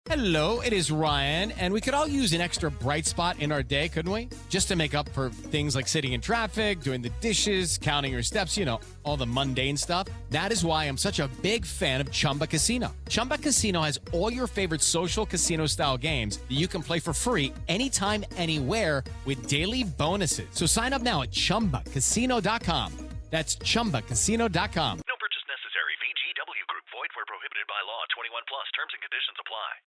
Hello, it is Ryan, and we could all use an extra bright spot in our day, couldn't we? Just to make up for things like sitting in traffic, doing the dishes, counting your steps, you know, all the mundane stuff. That is why I'm such a big fan of Chumba Casino. Chumba Casino has all your favorite social casino-style games that you can play for free anytime, anywhere with daily bonuses. So sign up now at ChumbaCasino.com. That's ChumbaCasino.com. No purchase necessary. VGW Group. Void where prohibited by law. 21 plus. Terms and conditions apply.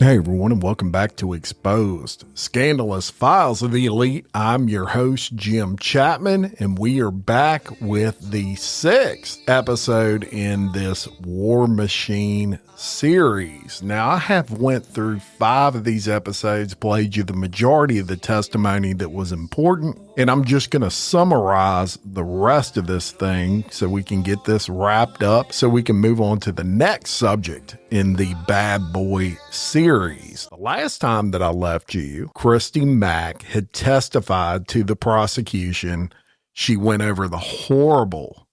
Hey everyone, and welcome back to Exposed, Scandalous Files of the Elite. I'm your host, Jim Chapman, and we are back with the 6th episode in this War Machine series. Now, I have went through 5 of these episodes, played you the majority of the testimony that was important, and I'm just going to summarize the rest of this thing so we can get this wrapped up so we can move on to the next subject in the Bad Boy series. The last time that I left you, Christy Mack had testified to the prosecution. She went over the horrible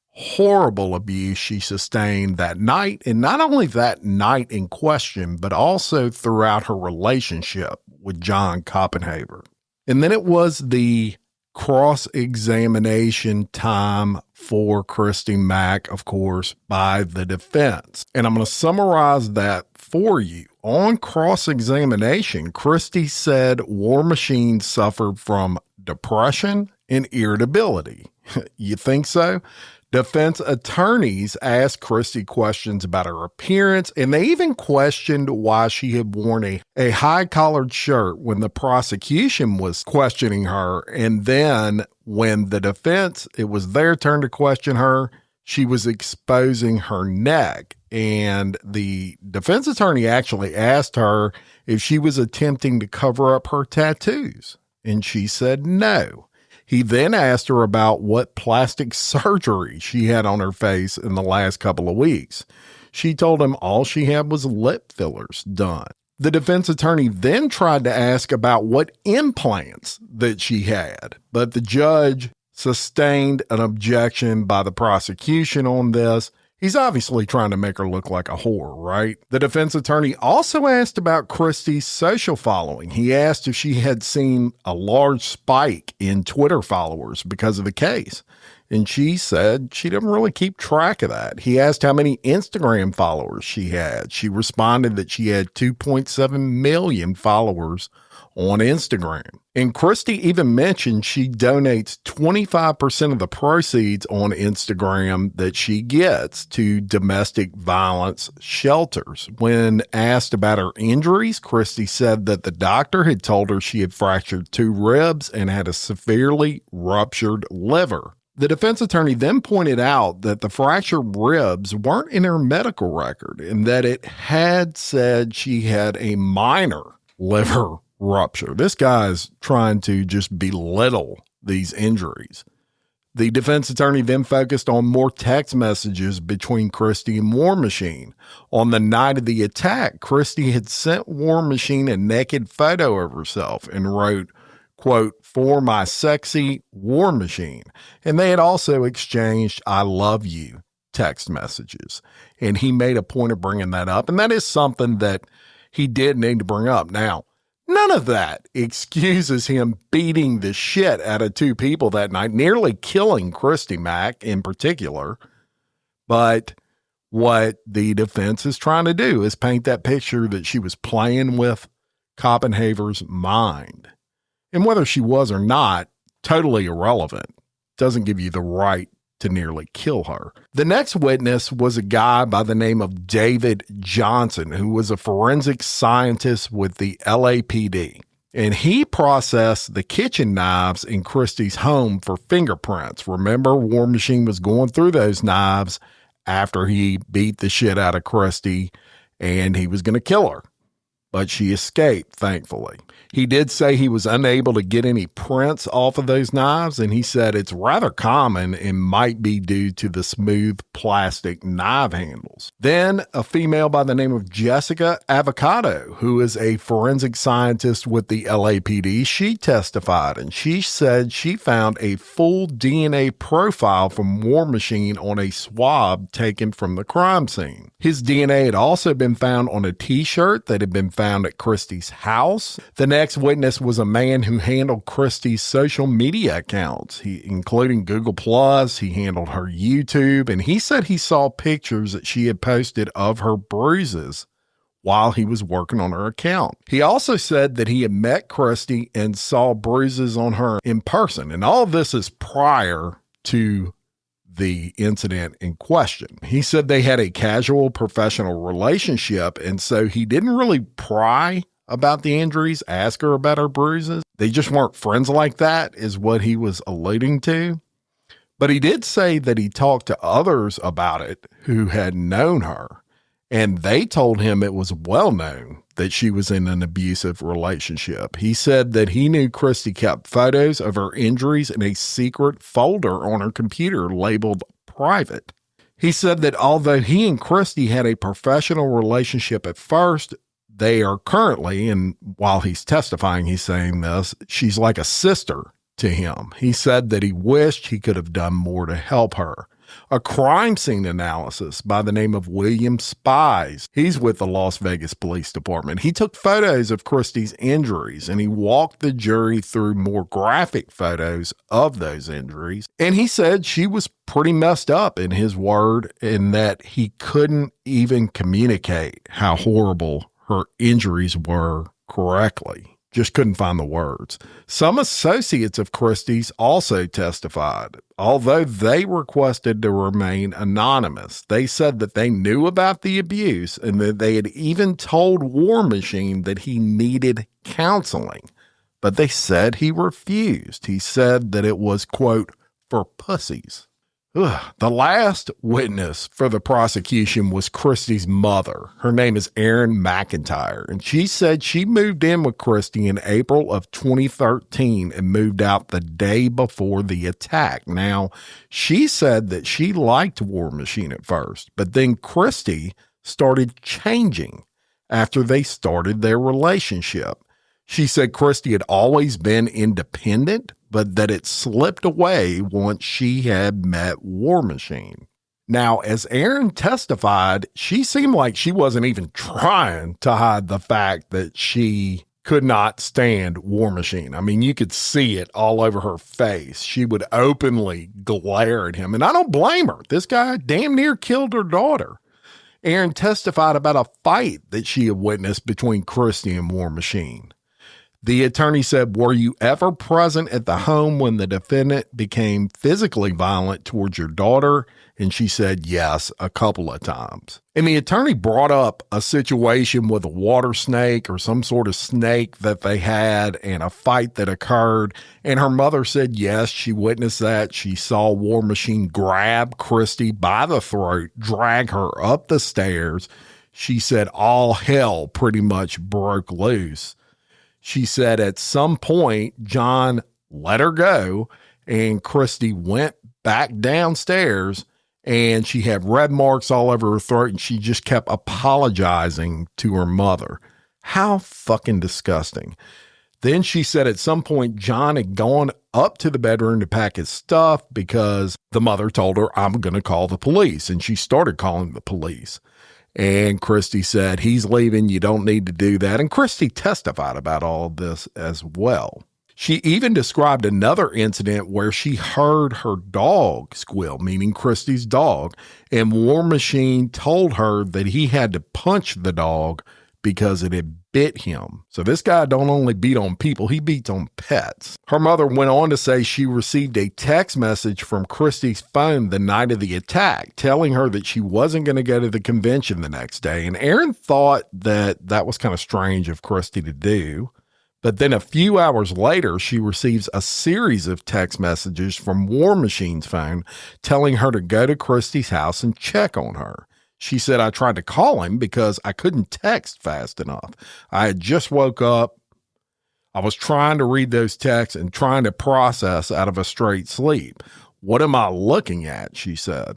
abuse she sustained that night, and not only that night in question, but also throughout her relationship with Jon Koppenhaver. And then it was the cross-examination time for Christy Mack, of course, by the defense. And I'm going to summarize that for you. On cross-examination, Christy said War Machine suffered from depression and irritability. You think so? Defense attorneys asked Christy questions about her appearance, and they even questioned why she had worn a high-collared shirt when the prosecution was questioning her. And then when the defense, it was their turn to question her, she was exposing her neck. And the defense attorney actually asked her if she was attempting to cover up her tattoos, and she said no. He then asked her about what plastic surgery she had on her face in the last couple of weeks. She told him all she had was lip fillers done. The defense attorney then tried to ask about what implants that she had, but the judge sustained an objection by the prosecution on this. He's obviously trying to make her look like a whore, right? The defense attorney also asked about Christy's social following. He asked if she had seen a large spike in Twitter followers because of the case. And she said she didn't really keep track of that. He asked how many Instagram followers she had. She responded that she had 2.7 million followers on Instagram. And Christy even mentioned she donates 25% of the proceeds on Instagram that she gets to domestic violence shelters. When asked about her injuries, Christy said that the doctor had told her she had fractured 2 ribs and had a severely ruptured liver. The defense attorney then pointed out that the fractured ribs weren't in her medical record and that it had said she had a minor liver rupture. This guy is trying to just belittle these injuries. The defense attorney then focused on more text messages between Christy and War Machine. On the night of the attack, Christy had sent War Machine a naked photo of herself and wrote, quote, for my sexy war machine. And they had also exchanged I love you text messages. And he made a point of bringing that up. And that is something that he did need to bring up. Now, none of that excuses him beating the shit out of two people that night, nearly killing Christy Mack in particular. But what the defense is trying to do is paint that picture that she was playing with Koppenhaver's mind. And whether she was or not, totally irrelevant. Doesn't give you the right to nearly kill her. The next witness was a guy by the name of David Johnson, who was a forensic scientist with the LAPD. And he processed the kitchen knives in Christy's home for fingerprints. Remember, War Machine was going through those knives after he beat the shit out of Christy and he was going to kill her. But she escaped, thankfully. He did say he was unable to get any prints off of those knives, and he said it's rather common and might be due to the smooth plastic knife handles. Then a female by the name of Jessica Avocado, who is a forensic scientist with the LAPD, she testified, and she said she found a full DNA profile from War Machine on a swab taken from the crime scene. His DNA had also been found on a t-shirt that had been found at Christy's house. The next witness was a man who handled Christy's social media accounts, including Google+. He handled her YouTube, and he said he saw pictures that she had posted of her bruises while he was working on her account. He also said that he had met Christy and saw bruises on her in person, and all of this is prior to the incident in question. He said they had a casual professional relationship, and so he didn't really pry about the injuries, ask her about her bruises. They just weren't friends like that, is what he was alluding to. But he did say that he talked to others about it who had known her, and they told him it was well known that she was in an abusive relationship. He said that he knew Christy kept photos of her injuries in a secret folder on her computer labeled private. He said that although he and Christy had a professional relationship at first, they are currently, and while he's testifying, he's saying this, she's like a sister to him. He said that he wished he could have done more to help her. A crime scene analysis by the name of William Spies. He's with the Las Vegas Police Department. He took photos of Christy's injuries and he walked the jury through more graphic photos of those injuries. And he said she was pretty messed up, in his word, in that he couldn't even communicate how horrible her injuries were correctly. Just couldn't find the words. Some associates of Christy's also testified, although they requested to remain anonymous. They said that they knew about the abuse and that they had even told War Machine that he needed counseling, but they said he refused. He said that it was, quote, for pussies. The last witness for the prosecution was Christy's mother. Her name is Erin McIntyre, and she said she moved in with Christy in April of 2013 and moved out the day before the attack. Now, she said that she liked War Machine at first, but then Christy started changing after they started their relationship. She said Christy had always been independent, but that it slipped away once she had met War Machine. Now, as Erin testified, she seemed like she wasn't even trying to hide the fact that she could not stand War Machine. I mean, you could see it all over her face. She would openly glare at him, and I don't blame her. This guy damn near killed her daughter. Erin testified about a fight that she had witnessed between Christy and War Machine. The attorney said, were you ever present at the home when the defendant became physically violent towards your daughter? And she said, yes, a couple of times. And the attorney brought up a situation with a water snake or some sort of snake that they had and a fight that occurred. And her mother said, yes, she witnessed that. She saw War Machine grab Christy by the throat, drag her up the stairs. She said all hell pretty much broke loose. She said at some point, Jon let her go and Christy went back downstairs and she had red marks all over her throat and she just kept apologizing to her mother. How fucking disgusting. Then she said at some point, Jon had gone up to the bedroom to pack his stuff because the mother told her, I'm going to call the police. And she started calling the police. And Christy said, he's leaving. You don't need to do that. And Christy testified about all of this as well. She even described another incident where she heard her dog squeal, meaning Christy's dog, and War Machine told her that he had to punch the dog because it had bit him. So this guy don't only beat on people, he beats on pets. Her mother went on to say she received a text message from Christy's phone the night of the attack, telling her that she wasn't going to go to the convention the next day. And Aaron thought that was kind of strange of Christy to do. But then a few hours later, she receives a series of text messages from War Machine's phone telling her to go to Christy's house and check on her. She said, I tried to call him because I couldn't text fast enough. I had just woke up. I was trying to read those texts and trying to process out of a straight sleep. What am I looking at? She said.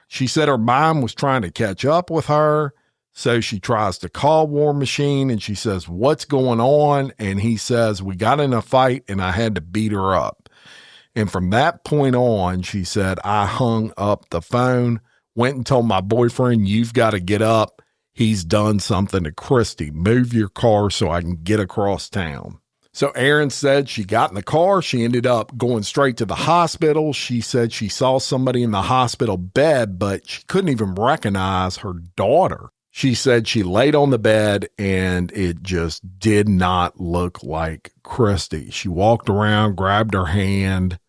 She said her mind was trying to catch up with her. So she tries to call War Machine and she says, what's going on? And he says, we got in a fight and I had to beat her up. And from that point on, she said, I hung up the phone, went and told my boyfriend, you've got to get up. He's done something to Christy. Move your car so I can get across town. So Aaron said she got in the car. She ended up going straight to the hospital. She said she saw somebody in the hospital bed, but she couldn't even recognize her daughter. She said she laid on the bed and it just did not look like Christy. She walked around, grabbed her hand,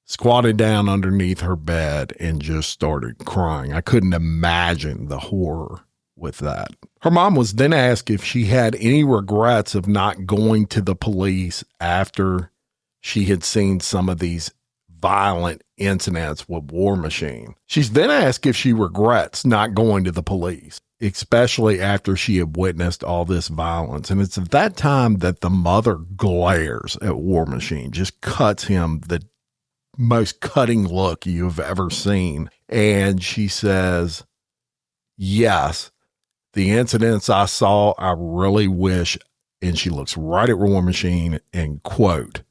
squatted down underneath her bed and just started crying. I couldn't imagine the horror with that. Her mom was then asked if she had any regrets of not going to the police after she had seen some of these violent incidents with War Machine. She's then asked if she regrets not going to the police, especially after she had witnessed all this violence. And it's at that time that the mother glares at War Machine, just cuts him the most cutting look you've ever seen. And she says, yes, the incidents I saw, I really wish, and she looks right at War Machine and quote,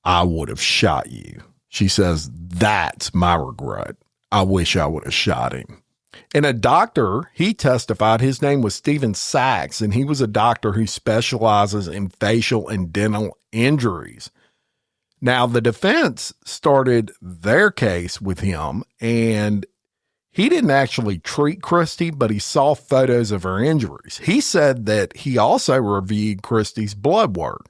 I would have shot you. She says, that's my regret. I wish I would have shot him. And a doctor, he testified, his name was Stephen Sachs, and he was a doctor who specializes in facial and dental injuries. Now, the defense started their case with him, and he didn't actually treat Christy, but he saw photos of her injuries. He said that he also reviewed Christy's blood work,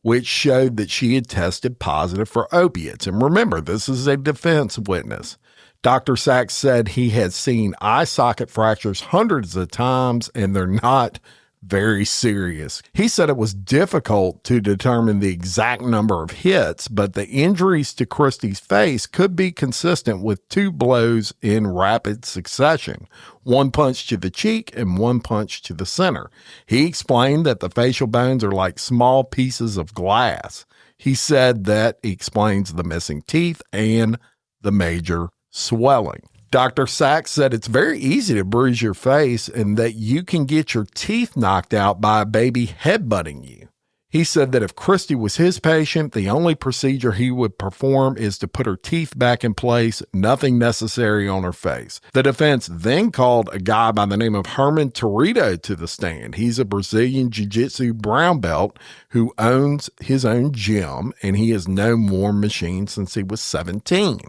which showed that she had tested positive for opiates. And remember, this is a defense witness. Dr. Sachs said he had seen eye socket fractures hundreds of times, and they're not very serious. He said it was difficult to determine the exact number of hits, but the injuries to Christy's face could be consistent with 2 blows in rapid succession, 1 punch to the cheek and 1 punch to the center. He explained that the facial bones are like small pieces of glass. He said that explains the missing teeth and the major swelling. Dr. Sachs said it's very easy to bruise your face and that you can get your teeth knocked out by a baby headbutting you. He said that if Christy was his patient, the only procedure he would perform is to put her teeth back in place, nothing necessary on her face. The defense then called a guy by the name of Herman Torito to the stand. He's a Brazilian Jiu-Jitsu brown belt who owns his own gym, and he has known War Machine since he was 17.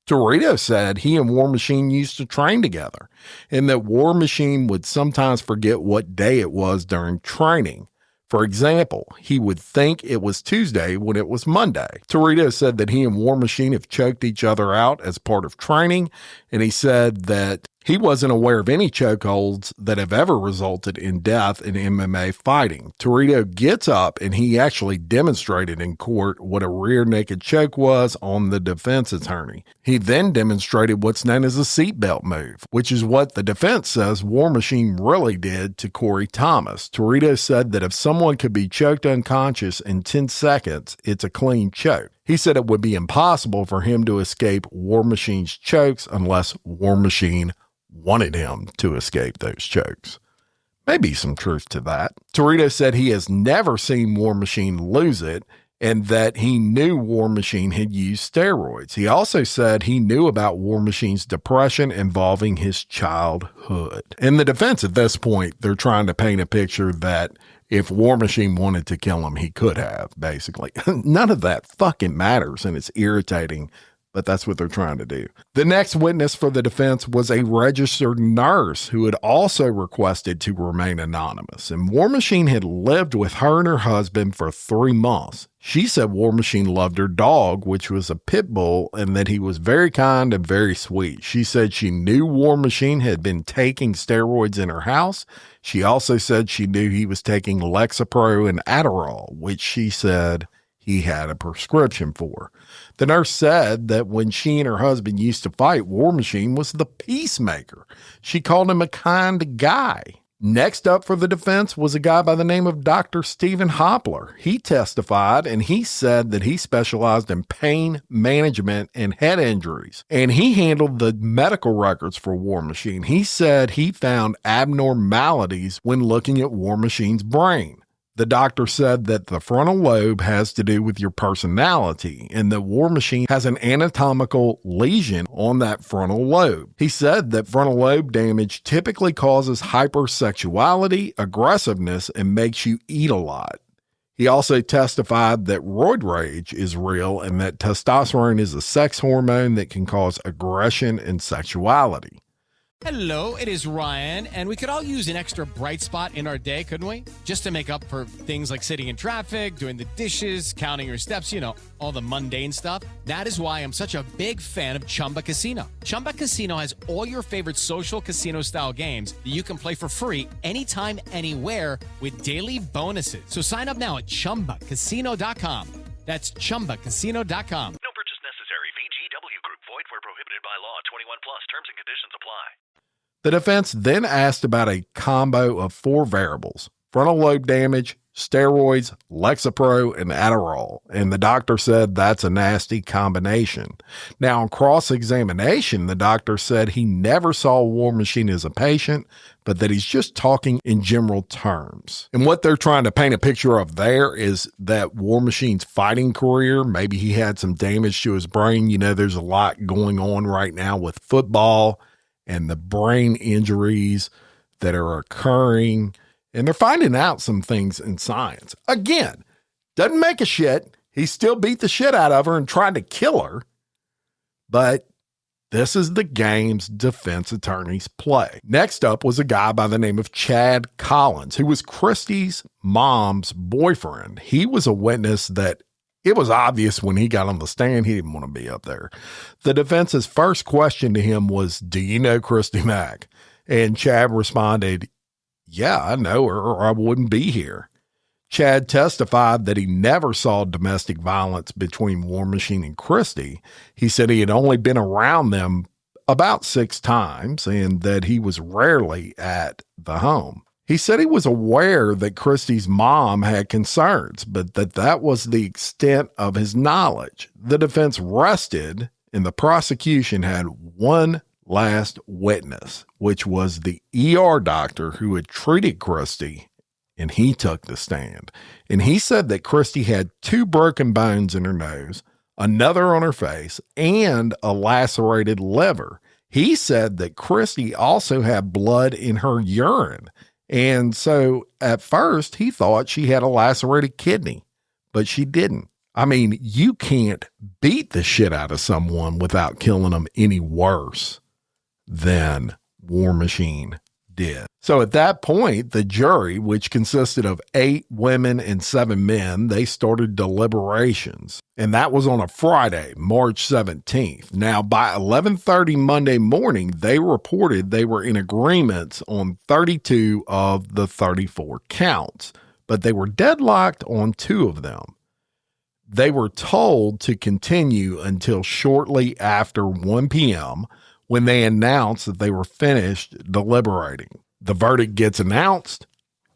Torito said he and War Machine used to train together, and that War Machine would sometimes forget what day it was during training. For example, he would think it was Tuesday when it was Monday. Torito said that he and War Machine have choked each other out as part of training, and he said that he wasn't aware of any chokeholds that have ever resulted in death in MMA fighting. Torito gets up and he actually demonstrated in court what a rear naked choke was on the defense attorney. He then demonstrated what's known as a seatbelt move, which is what the defense says War Machine really did to Corey Thomas. Torito said that if someone could be choked unconscious in 10 seconds, it's a clean choke. He said it would be impossible for him to escape War Machine's chokes unless War Machine wanted him to escape those chokes. Maybe some truth to that. Torito said he has never seen War Machine lose it and that he knew War Machine had used steroids. He also said he knew about War Machine's depression involving his childhood. In the defense at this point, they're trying to paint a picture that if War Machine wanted to kill him, he could have, basically. None of that fucking matters, and it's irritating, but that's what they're trying to do. The next witness for the defense was a registered nurse who had also requested to remain anonymous, and War Machine had lived with her and her husband for 3 months. She said War Machine loved her dog, which was a pit bull, and that he was very kind and very sweet. She said she knew War Machine had been taking steroids in her house. She also said she knew he was taking Lexapro and Adderall, which she said he had a prescription for. The nurse said that when she and her husband used to fight, War Machine was the peacemaker. She called him a kind guy. Next up for the defense was a guy by the name of Dr. Stephen Hopler. He testified, and he said that he specialized in pain management and head injuries, and he handled the medical records for War Machine. He said he found abnormalities when looking at War Machine's brain. The doctor said that the frontal lobe has to do with your personality and that War Machine has an anatomical lesion on that frontal lobe. He said that frontal lobe damage typically causes hypersexuality, aggressiveness, and makes you eat a lot. He also testified that roid rage is real and that testosterone is a sex hormone that can cause aggression and sexuality. Hello, it is Ryan, and we could all use an extra bright spot in our day, couldn't we? Just to make up for things like sitting in traffic, doing the dishes, counting your steps, all the mundane stuff. That is why I'm such a big fan of Chumba Casino. Chumba Casino has all your favorite social casino-style games that you can play for free anytime, anywhere with daily bonuses. So sign up now at ChumbaCasino.com. That's ChumbaCasino.com. No purchase necessary. VGW Group. Void where prohibited by law. 21 plus. Terms and conditions apply. The defense then asked about a combo of 4 variables: frontal lobe damage, steroids, Lexapro, and Adderall. And the doctor said that's a nasty combination. Now, on cross-examination, the doctor said he never saw War Machine as a patient, but that he's just talking in general terms. And what they're trying to paint a picture of there is that War Machine's fighting career, maybe he had some damage to his brain. There's a lot going on right now with football and the brain injuries that are occurring. And they're finding out some things in science. Again, doesn't make a shit. He still beat the shit out of her and tried to kill her. But this is the game's defense attorneys play. Next up was a guy by the name of Chad Collins, who was Christy's mom's boyfriend. He was a witness that it was obvious when he got on the stand, he didn't want to be up there. The defense's first question to him was, "Do you know Christy Mack?" And Chad responded, "Yeah, I know her, or I wouldn't be here." Chad testified that he never saw domestic violence between War Machine and Christy. He said he had only been around them about 6 times and that he was rarely at the home. He said he was aware that Christy's mom had concerns, but that was the extent of his knowledge. The defense rested, and the prosecution had one last witness, which was the ER doctor who had treated Christy, and he took the stand. And he said that Christy had 2 broken bones in her nose, another on her face, and a lacerated liver. He said that Christy also had blood in her urine. And so at first he thought she had a lacerated kidney, but she didn't. I mean, you can't beat the shit out of someone without killing them any worse than War Machine did. So at that point, the jury, which consisted of 8 women and 7 men, they started deliberations. And that was on a Friday, March 17th. Now, by 11:30 Monday morning, they reported they were in agreement on 32 of the 34 counts, but they were deadlocked on 2 of them. They were told to continue until shortly after 1 p.m., when they announced that they were finished deliberating. The verdict gets announced,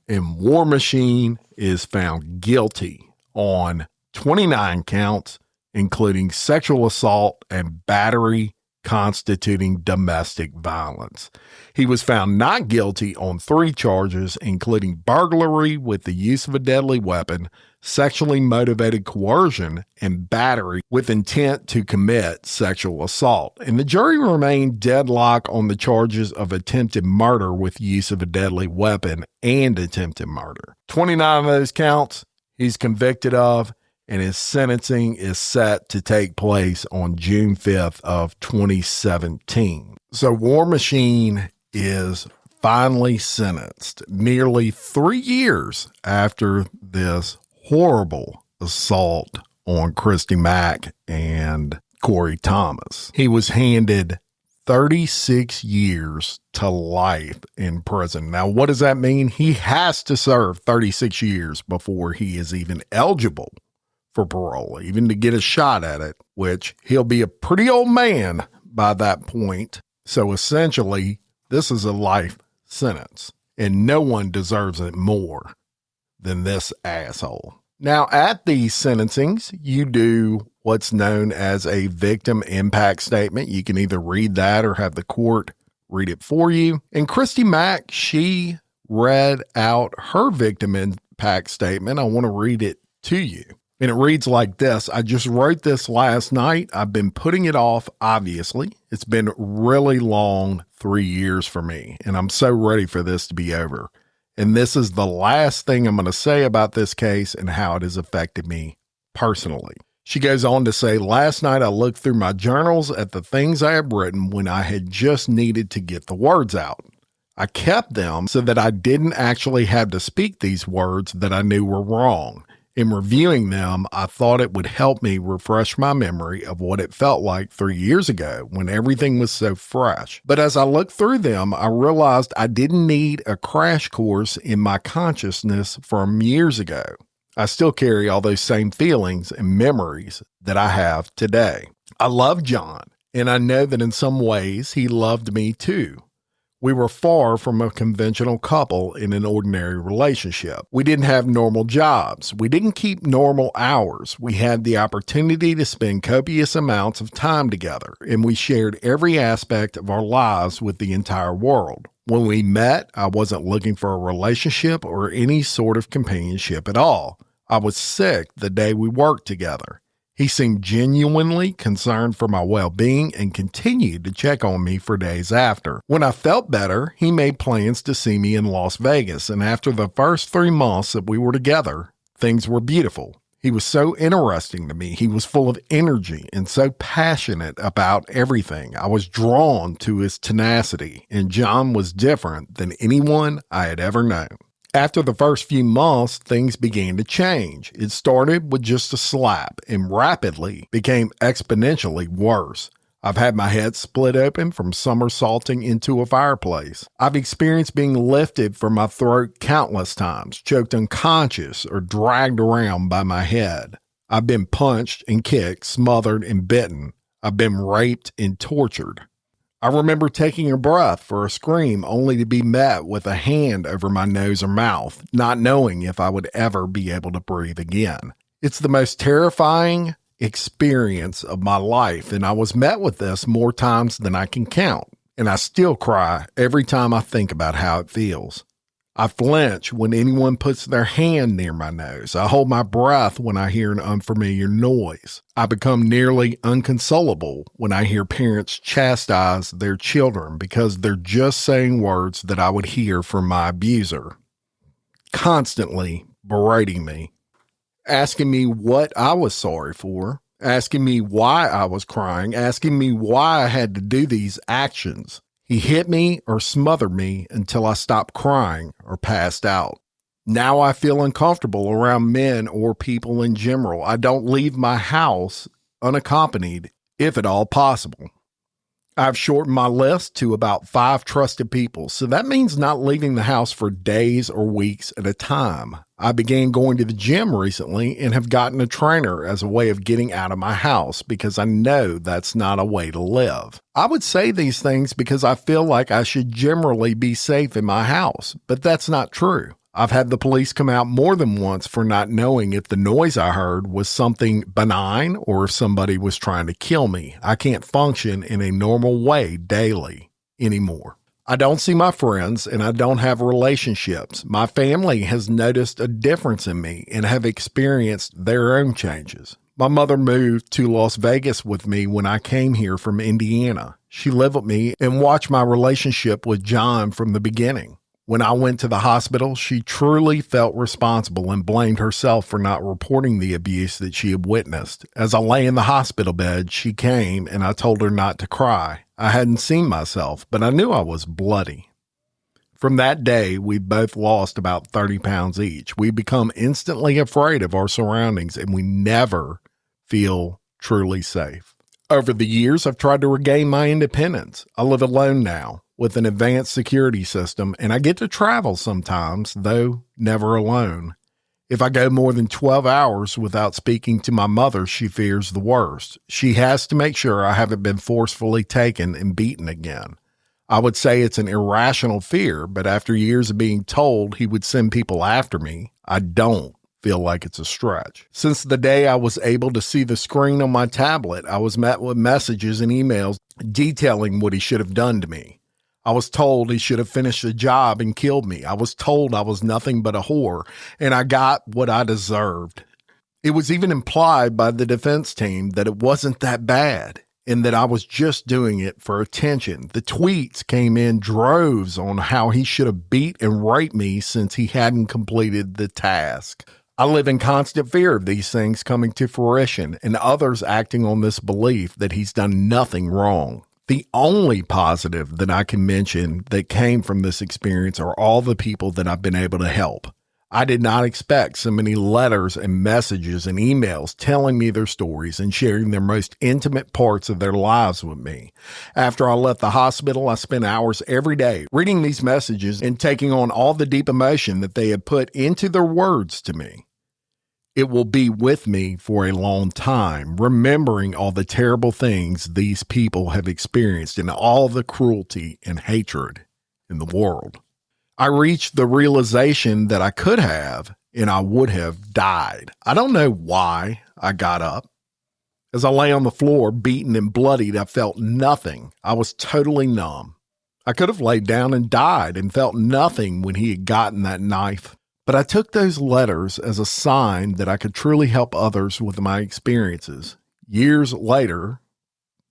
and War Machine is found guilty on 29 counts, including sexual assault and battery constituting domestic violence. He was found not guilty on 3 charges, including burglary with the use of a deadly weapon, sexually motivated coercion, and battery with intent to commit sexual assault. And the jury remained deadlocked on the charges of attempted murder with use of a deadly weapon and attempted murder. 29 of those counts he's convicted of, and his sentencing is set to take place on June 5th of 2017. So War Machine is finally sentenced nearly 3 years after this horrible assault on Christy Mack and Corey Thomas. He was handed 36 years to life in prison. Now, what does that mean? He has to serve 36 years before he is even eligible for parole, even to get a shot at it, which he'll be a pretty old man by that point. So essentially, this is a life sentence, and no one deserves it more than this asshole. Now, at these sentencings, you do what's known as a victim impact statement. You can either read that or have the court read it for you. And Christy Mack, she read out her victim impact statement. I want to read it to you. And it reads like this. I just wrote this last night. I've been putting it off, obviously. It's been really long 3 years for me, and I'm so ready for this to be over. And this is the last thing I'm going to say about this case and how it has affected me personally. She goes on to say, last night I looked through my journals at the things I had written when I had just needed to get the words out. I kept them so that I didn't actually have to speak these words that I knew were wrong. In reviewing them, I thought it would help me refresh my memory of what it felt like 3 years ago when everything was so fresh. But as I looked through them, I realized I didn't need a crash course in my consciousness from years ago. I still carry all those same feelings and memories that I have today. I love Jon, and I know that in some ways he loved me too. We were far from a conventional couple in an ordinary relationship. We didn't have normal jobs. We didn't keep normal hours. We had the opportunity to spend copious amounts of time together, and we shared every aspect of our lives with the entire world. When we met, I wasn't looking for a relationship or any sort of companionship at all. I was sick the day we worked together. He seemed genuinely concerned for my well-being and continued to check on me for days after. When I felt better, he made plans to see me in Las Vegas, and after the first 3 months that we were together, things were beautiful. He was so interesting to me. He was full of energy and so passionate about everything. I was drawn to his tenacity, and Jon was different than anyone I had ever known. After the first few months, things began to change. It started with just a slap and rapidly became exponentially worse. I've had my head split open from somersaulting into a fireplace. I've experienced being lifted from my throat countless times, choked unconscious, or dragged around by my head. I've been punched and kicked, smothered and bitten. I've been raped and tortured. I remember taking a breath for a scream only to be met with a hand over my nose or mouth, not knowing if I would ever be able to breathe again. It's the most terrifying experience of my life, and I was met with this more times than I can count, and I still cry every time I think about how it feels. I flinch when anyone puts their hand near my nose. I hold my breath when I hear an unfamiliar noise. I become nearly inconsolable when I hear parents chastise their children because they're just saying words that I would hear from my abuser, constantly berating me, asking me what I was sorry for, asking me why I was crying, asking me why I had to do these actions. He hit me or smothered me until I stopped crying or passed out. Now I feel uncomfortable around men or people in general. I don't leave my house unaccompanied, if at all possible. I've shortened my list to about 5 trusted people, so that means not leaving the house for days or weeks at a time. I began going to the gym recently and have gotten a trainer as a way of getting out of my house because I know that's not a way to live. I would say these things because I feel like I should generally be safe in my house, but that's not true. I've had the police come out more than once for not knowing if the noise I heard was something benign or if somebody was trying to kill me. I can't function in a normal way daily anymore. I don't see my friends and I don't have relationships. My family has noticed a difference in me and have experienced their own changes. My mother moved to Las Vegas with me when I came here from Indiana. She lived with me and watched my relationship with Jon from the beginning. When I went to the hospital, she truly felt responsible and blamed herself for not reporting the abuse that she had witnessed. As I lay in the hospital bed, she came and I told her not to cry. I hadn't seen myself, but I knew I was bloody. From that day, we both lost about 30 pounds each. We become instantly afraid of our surroundings and we never feel truly safe. Over the years, I've tried to regain my independence. I live alone now with an advanced security system, and I get to travel sometimes, though never alone. If I go more than 12 hours without speaking to my mother, she fears the worst. She has to make sure I haven't been forcefully taken and beaten again. I would say it's an irrational fear, but after years of being told he would send people after me, I don't feel like it's a stretch. Since the day I was able to see the screen on my tablet, I was met with messages and emails detailing what he should have done to me. I was told he should have finished the job and killed me. I was told I was nothing but a whore, and I got what I deserved. It was even implied by the defense team that it wasn't that bad and that I was just doing it for attention. The tweets came in droves on how he should have beat and raped me since he hadn't completed the task. I live in constant fear of these things coming to fruition and others acting on this belief that he's done nothing wrong. The only positive that I can mention that came from this experience are all the people that I've been able to help. I did not expect so many letters and messages and emails telling me their stories and sharing their most intimate parts of their lives with me. After I left the hospital, I spent hours every day reading these messages and taking on all the deep emotion that they had put into their words to me. It will be with me for a long time, remembering all the terrible things these people have experienced and all the cruelty and hatred in the world. I reached the realization that I could have and I would have died. I don't know why I got up. As I lay on the floor, beaten and bloodied, I felt nothing. I was totally numb. I could have laid down and died and felt nothing when he had gotten that knife. But I took those letters as a sign that I could truly help others with my experiences. Years later,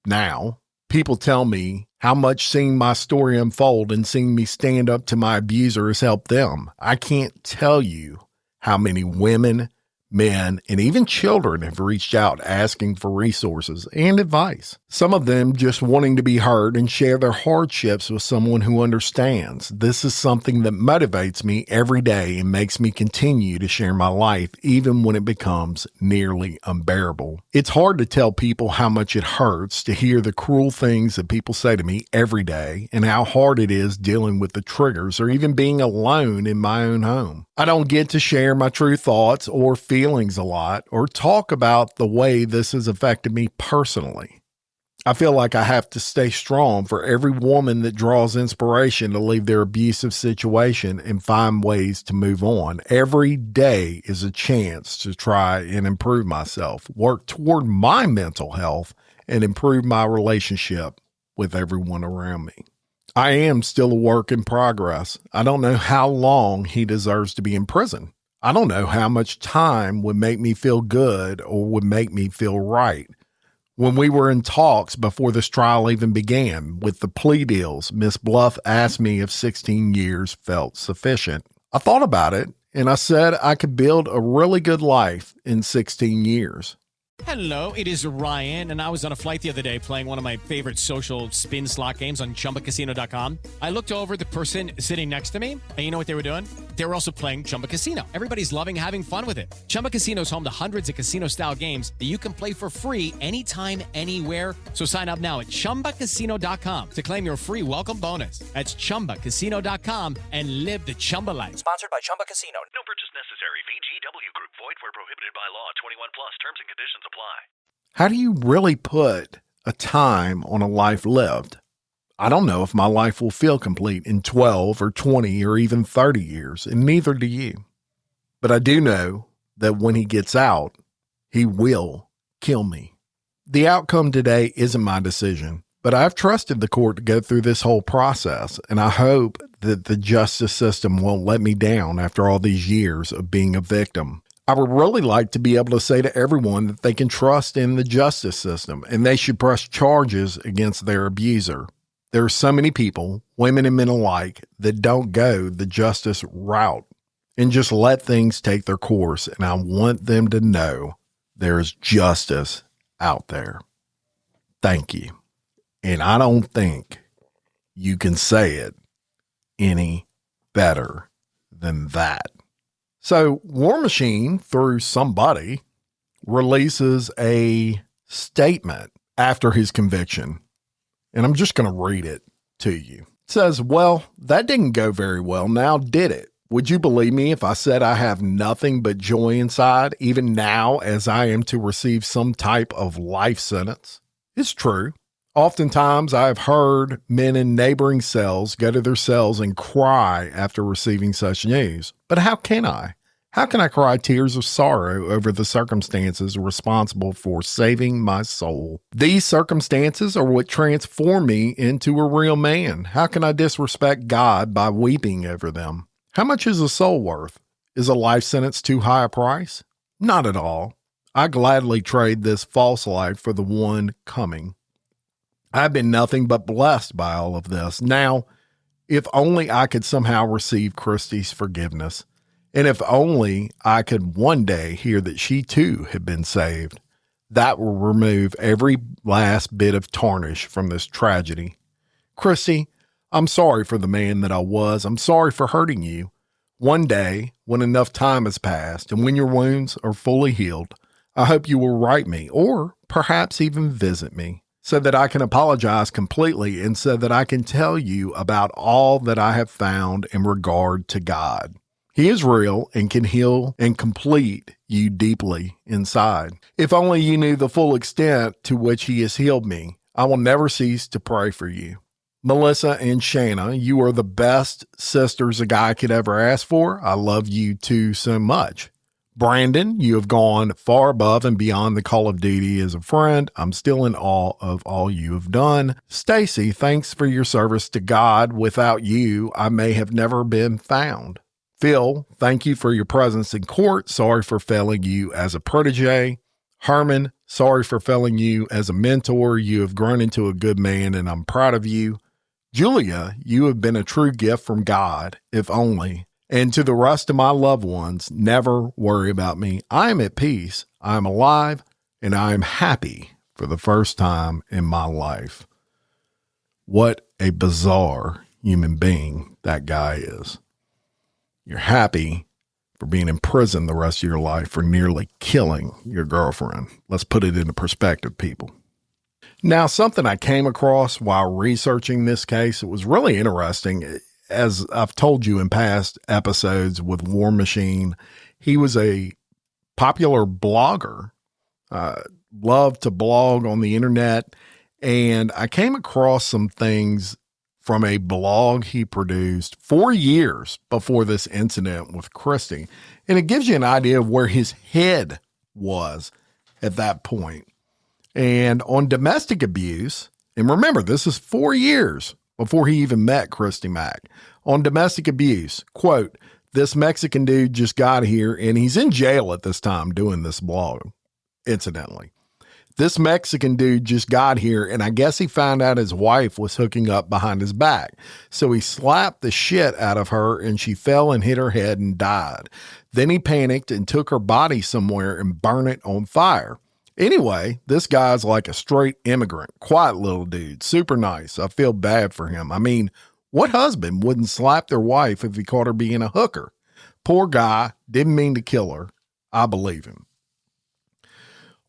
now, people tell me how much seeing my story unfold and seeing me stand up to my abuser has helped them. I can't tell you how many women, men, and even children have reached out asking for resources and advice. Some of them just wanting to be heard and share their hardships with someone who understands. This is something that motivates me every day and makes me continue to share my life even when it becomes nearly unbearable. It's hard to tell people how much it hurts to hear the cruel things that people say to me every day and how hard it is dealing with the triggers or even being alone in my own home. I don't get to share my true thoughts or feelings a lot or talk about the way this has affected me personally. I feel like I have to stay strong for every woman that draws inspiration to leave their abusive situation and find ways to move on. Every day is a chance to try and improve myself, work toward my mental health, and improve my relationship with everyone around me. I am still a work in progress. I don't know how long he deserves to be in prison. I don't know how much time would make me feel good or would make me feel right. When we were in talks before this trial even began with the plea deals, Miss Bluff asked me if 16 years felt sufficient. I thought about it and I said I could build a really good life in 16 years. Hello, it is Ryan, and I was on a flight the other day playing one of my favorite social spin slot games on ChumbaCasino.com. I looked over at the person sitting next to me, and you know what they were doing? They were also playing Chumba Casino. Everybody's loving having fun with it. Chumba Casino is home to hundreds of casino-style games that you can play for free anytime, anywhere. So sign up now at ChumbaCasino.com to claim your free welcome bonus. That's ChumbaCasino.com and live the Chumba life. Sponsored by Chumba Casino. No purchase necessary. VGW Group. Void where prohibited by law. 21 plus. Terms and conditions apply. How do you really put a time on a life lived? I don't know if my life will feel complete in 12 or 20 or even 30 years, and neither do you. But I do know that when he gets out, he will kill me. The outcome today isn't my decision, but I've trusted the court to go through this whole process, and I hope that the justice system won't let me down after all these years of being a victim. I would really like to be able to say to everyone that they can trust in the justice system and they should press charges against their abuser. There are so many people, women and men alike, that don't go the justice route and just let things take their course, and I want them to know there is justice out there. Thank you. And I don't think you can say it any better than that. So War Machine, through somebody, releases a statement after his conviction. And I'm just going to read it to you. It says, well, that didn't go very well. Now, did it? Would you believe me if I said I have nothing but joy inside, even now as I am to receive some type of life sentence? It's true. Oftentimes, I have heard men in neighboring cells go to their cells and cry after receiving such news. But how can I? How can I cry tears of sorrow over the circumstances responsible for saving my soul? These circumstances are what transform me into a real man. How can I disrespect God by weeping over them? How much is a soul worth? Is a life sentence too high a price? Not at all. I gladly trade this false life for the one coming. I've been nothing but blessed by all of this. Now, if only I could somehow receive Christy's forgiveness, and if only I could one day hear that she too had been saved, that will remove every last bit of tarnish from this tragedy. Christy, I'm sorry for the man that I was. I'm sorry for hurting you. One day, when enough time has passed and when your wounds are fully healed, I hope you will write me or perhaps even visit me, so that I can apologize completely and so that I can tell you about all that I have found in regard to God. He is real and can heal and complete you deeply inside. If only you knew the full extent to which he has healed me, I will never cease to pray for you. Melissa and Shanna, you are the best sisters a guy could ever ask for. I love you two so much. Brandon, you have gone far above and beyond the call of duty as a friend. I'm still in awe of all you have done. Stacy, thanks for your service to God. Without you, I may have never been found. Phil, thank you for your presence in court. Sorry for failing you as a protege. Herman, sorry for failing you as a mentor. You have grown into a good man, and I'm proud of you. Julia, you have been a true gift from God, if only. And to the rest of my loved ones, never worry about me. I am at peace. I am alive, and I am happy for the first time in my life. What a bizarre human being that guy is. You're happy for being in prison the rest of your life for nearly killing your girlfriend. Let's put it into perspective, people. Now, something I came across while researching this case, it was really interesting. As I've told you in past episodes with War Machine, he was a popular blogger, loved to blog on the internet. And I came across some things from a blog he produced 4 years before this incident with Christy. And it gives you an idea of where his head was at that point. And on domestic abuse, and remember, this is 4 years before he even met Christy Mack. On domestic abuse, quote, this Mexican dude just got here and he's in jail at this time doing this blog, incidentally. This Mexican dude just got here and I guess he found out his wife was hooking up behind his back. So he slapped the shit out of her and she fell and hit her head and died. Then he panicked and took her body somewhere and burned it on fire. Anyway, this guy's like a straight immigrant, quiet little dude, super nice. I feel bad for him. I mean, what husband wouldn't slap their wife if he caught her being a hooker? Poor guy, didn't mean to kill her. I believe him.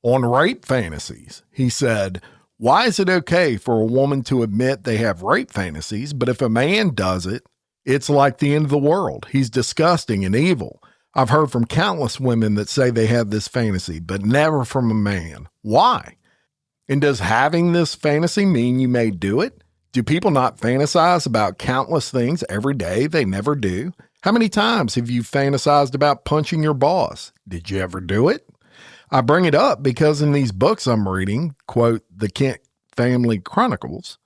On rape fantasies, he said, why is it okay for a woman to admit they have rape fantasies, but if a man does it, it's like the end of the world. He's disgusting and evil. I've heard from countless women that say they have this fantasy, but never from a man. Why? And does having this fantasy mean you may do it? Do people not fantasize about countless things every day they never do? How many times have you fantasized about punching your boss? Did you ever do it? I bring it up because in these books I'm reading, quote, the Kent Family Chronicles,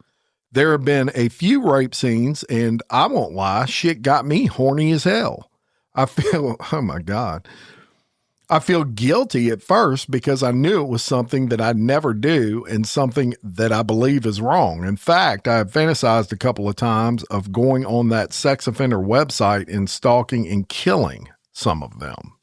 there have been a few rape scenes, and I won't lie, shit got me horny as hell. I feel, oh my God. I feel guilty at first because I knew it was something that I'd never do and something that I believe is wrong. In fact, I have fantasized a couple of times of going on that sex offender website and stalking and killing some of them.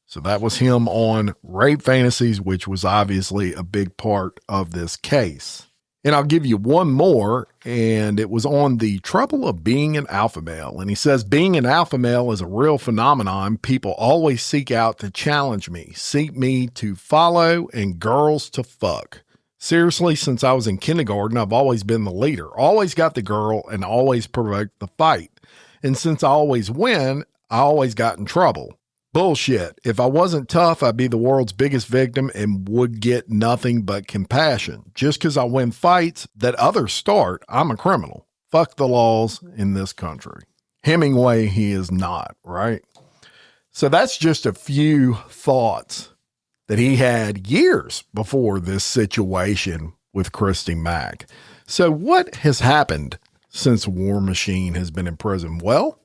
So that was him on rape fantasies, which was obviously a big part of this case. And I'll give you one more, and it was on the trouble of being an alpha male. And he says, being an alpha male is a real phenomenon. People always seek out to challenge me, seek me to follow, and girls to fuck. Seriously, since I was in kindergarten, I've always been the leader, always got the girl, and always provoked the fight. And since I always win, I always got in trouble. Bullshit. If I wasn't tough, I'd be the world's biggest victim and would get nothing but compassion. Just because I win fights that others start, I'm a criminal. Fuck the laws in this country. Hemingway, he is not, right? So that's just a few thoughts that he had years before this situation with Christy Mack. So what has happened since War Machine has been in prison? Well,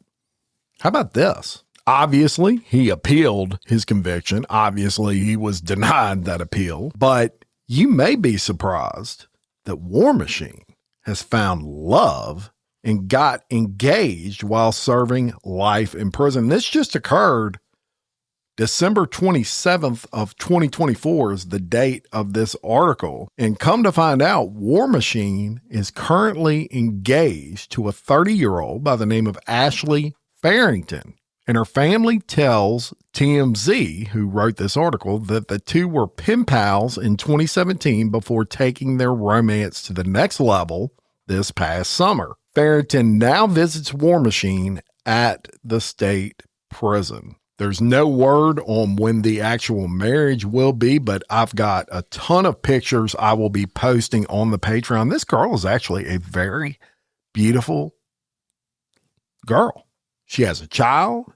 how about this? Obviously, he appealed his conviction. Obviously, he was denied that appeal. But you may be surprised that War Machine has found love and got engaged while serving life in prison. This just occurred December 27th of 2024 is the date of this article. And come to find out, War Machine is currently engaged to a 30-year-old by the name of Ashley Farrington. And her family tells TMZ, who wrote this article, that the two were pen pals in 2017 before taking their romance to the next level this past summer. Farrington now visits War Machine at the state prison. There's no word on when the actual marriage will be, but I've got a ton of pictures I will be posting on the Patreon. This girl is actually a very beautiful girl. She has a child.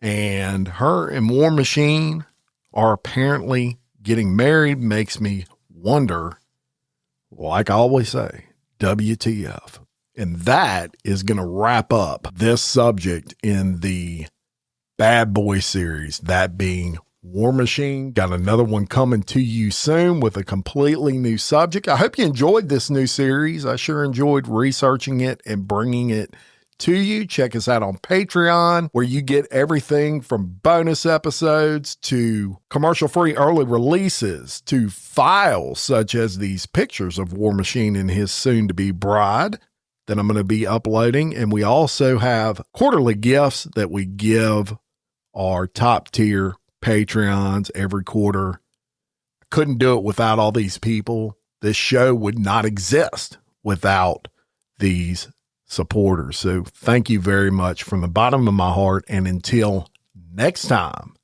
And her and War Machine are apparently getting married. Makes me wonder, like I always say, WTF. And that is going to wrap up this subject in the Bad Boy series, that being War Machine. Got another one coming to you soon with a completely new subject. I hope you enjoyed this new series. I sure enjoyed researching it and bringing it to you. Check us out on Patreon, where you get everything from bonus episodes to commercial-free early releases to files such as these pictures of War Machine and his soon-to-be bride that I'm going to be uploading. And we also have quarterly gifts that we give our top-tier Patreons every quarter. I couldn't do it without all these people. This show would not exist without these supporters. So thank you very much from the bottom of my heart. And until next time,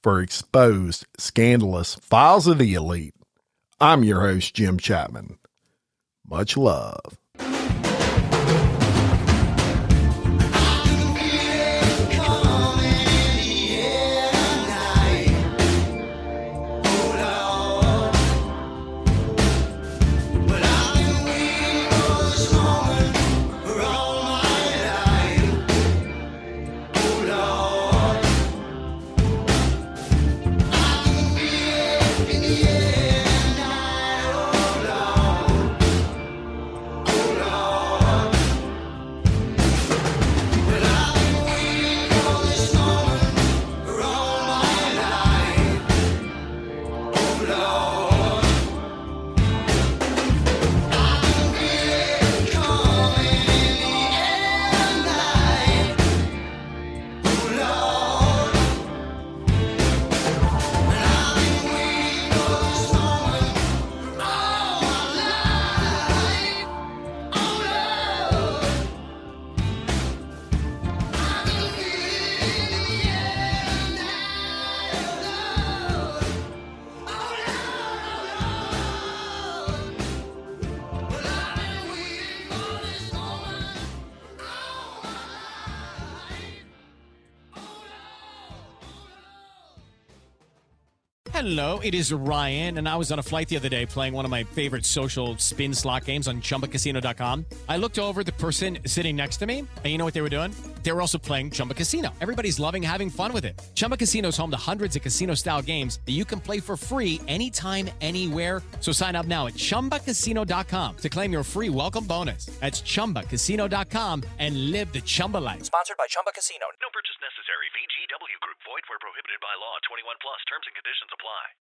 for Exposed Scandalous Files of the Elite, I'm your host, Jim Chapman. Much love. Hello, it is Ryan, and I was on a flight the other day playing one of my favorite social spin slot games on ChumbaCasino.com. I looked over at the person sitting next to me, and you know what they were doing? They were also playing Chumba Casino. Everybody's loving having fun with it. Chumba Casino is home to hundreds of casino-style games that you can play for free anytime, anywhere. So sign up now at ChumbaCasino.com to claim your free welcome bonus. That's ChumbaCasino.com and live the Chumba life. Sponsored by Chumba Casino. No purchase necessary. VGW Group. Void where prohibited by law. 21 plus. Terms and conditions apply.